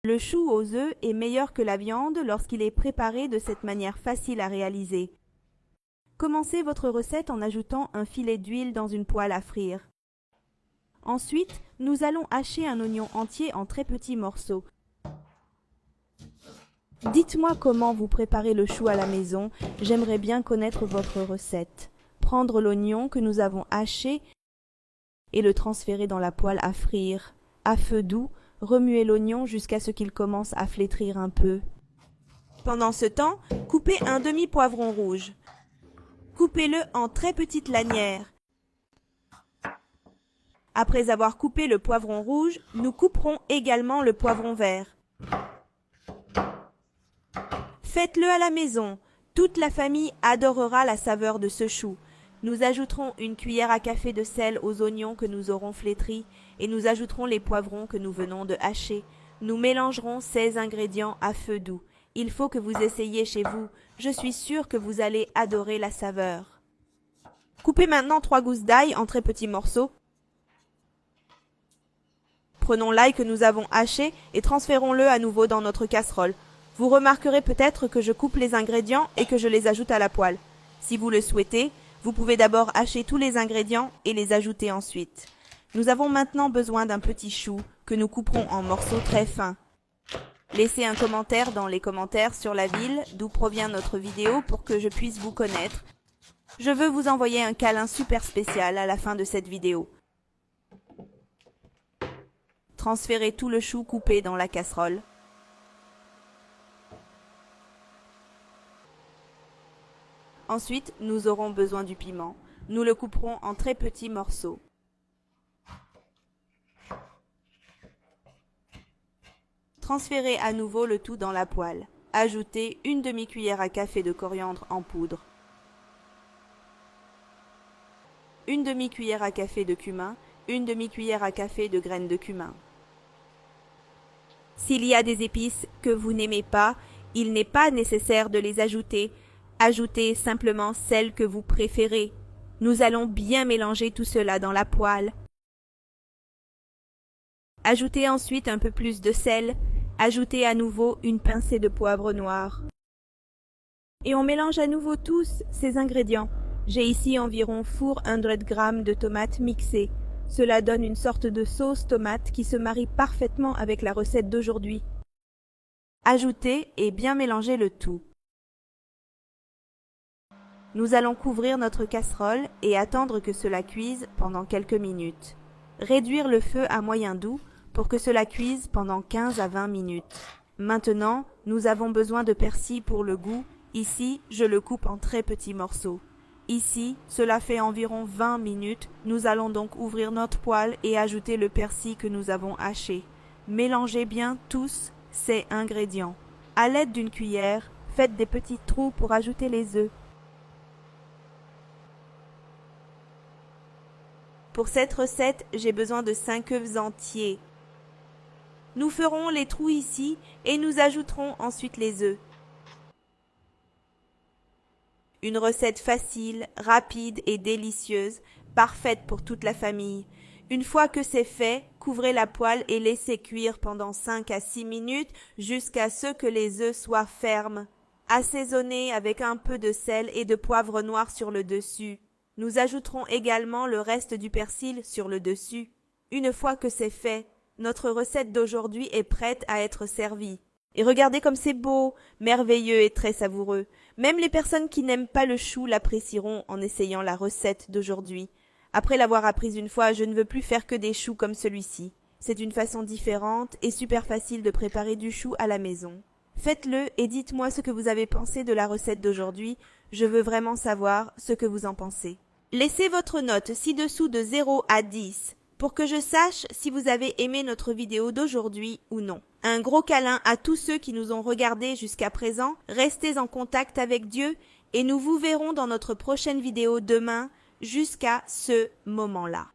Le chou aux œufs est meilleur que la viande lorsqu'il est préparé de cette manière facile à réaliser. Commencez votre recette en ajoutant un filet d'huile dans une poêle à frire. Ensuite, nous allons hacher un oignon entier en très petits morceaux. Dites-moi comment vous préparez le chou à la maison, j'aimerais bien connaître votre recette. Prendre l'oignon que nous avons haché et le transférer dans la poêle à frire. À feu doux, remuez l'oignon jusqu'à ce qu'il commence à flétrir un peu. Pendant ce temps, coupez un demi-poivron rouge. Coupez-le en très petites lanières. Après avoir coupé le poivron rouge, nous couperons également le poivron vert. Faites-le à la maison. Toute la famille adorera la saveur de ce chou. Nous ajouterons une cuillère à café de sel aux oignons que nous aurons flétris et nous ajouterons les poivrons que nous venons de hacher. Nous mélangerons ces ingrédients à feu doux. Il faut que vous essayiez chez vous. Je suis sûre que vous allez adorer la saveur. Coupez maintenant 3 gousses d'ail en très petits morceaux. Prenons l'ail que nous avons haché et transférons-le à nouveau dans notre casserole. Vous remarquerez peut-être que je coupe les ingrédients et que je les ajoute à la poêle. Si vous le souhaitez, vous pouvez d'abord hacher tous les ingrédients et les ajouter ensuite. Nous avons maintenant besoin d'un petit chou que nous couperons en morceaux très fins. Laissez un commentaire dans les commentaires sur la ville d'où provient notre vidéo pour que je puisse vous connaître. Je veux vous envoyer un câlin super spécial à la fin de cette vidéo. Transférez tout le chou coupé dans la casserole. Ensuite, nous aurons besoin du piment. Nous le couperons en très petits morceaux. Transférez à nouveau le tout dans la poêle. Ajoutez une demi-cuillère à café de coriandre en poudre. Une demi-cuillère à café de cumin. Une demi-cuillère à café de graines de cumin. S'il y a des épices que vous n'aimez pas, il n'est pas nécessaire de les ajouter. Ajoutez simplement celles que vous préférez. Nous allons bien mélanger tout cela dans la poêle. Ajoutez ensuite un peu plus de sel. Ajoutez à nouveau une pincée de poivre noir. Et on mélange à nouveau tous ces ingrédients. J'ai ici environ 400 g de tomates mixées. Cela donne une sorte de sauce tomate qui se marie parfaitement avec la recette d'aujourd'hui. Ajoutez et bien mélanger le tout. Nous allons couvrir notre casserole et attendre que cela cuise pendant quelques minutes. Réduire le feu à moyen doux pour que cela cuise pendant 15 à 20 minutes. Maintenant, nous avons besoin de persil pour le goût. Ici, je le coupe en très petits morceaux. Ici, cela fait environ 20 minutes. Nous allons donc ouvrir notre poêle et ajouter le persil que nous avons haché. Mélangez bien tous ces ingrédients. À l'aide d'une cuillère, faites des petits trous pour ajouter les œufs. Pour cette recette, j'ai besoin de 5 œufs entiers. Nous ferons les trous ici et nous ajouterons ensuite les œufs. Une recette facile, rapide et délicieuse, parfaite pour toute la famille. Une fois que c'est fait, couvrez la poêle et laissez cuire pendant 5 à 6 minutes jusqu'à ce que les œufs soient fermes. Assaisonnez avec un peu de sel et de poivre noir sur le dessus. Nous ajouterons également le reste du persil sur le dessus. Une fois que c'est fait, notre recette d'aujourd'hui est prête à être servie. Et regardez comme c'est beau, merveilleux et très savoureux. Même les personnes qui n'aiment pas le chou l'apprécieront en essayant la recette d'aujourd'hui. Après l'avoir apprise une fois, je ne veux plus faire que des choux comme celui-ci. C'est une façon différente et super facile de préparer du chou à la maison. Faites-le et dites-moi ce que vous avez pensé de la recette d'aujourd'hui. Je veux vraiment savoir ce que vous en pensez. Laissez votre note ci-dessous de 0 à 10 pour que je sache si vous avez aimé notre vidéo d'aujourd'hui ou non. Un gros câlin à tous ceux qui nous ont regardés jusqu'à présent. Restez en contact avec Dieu et nous vous verrons dans notre prochaine vidéo demain jusqu'à ce moment-là.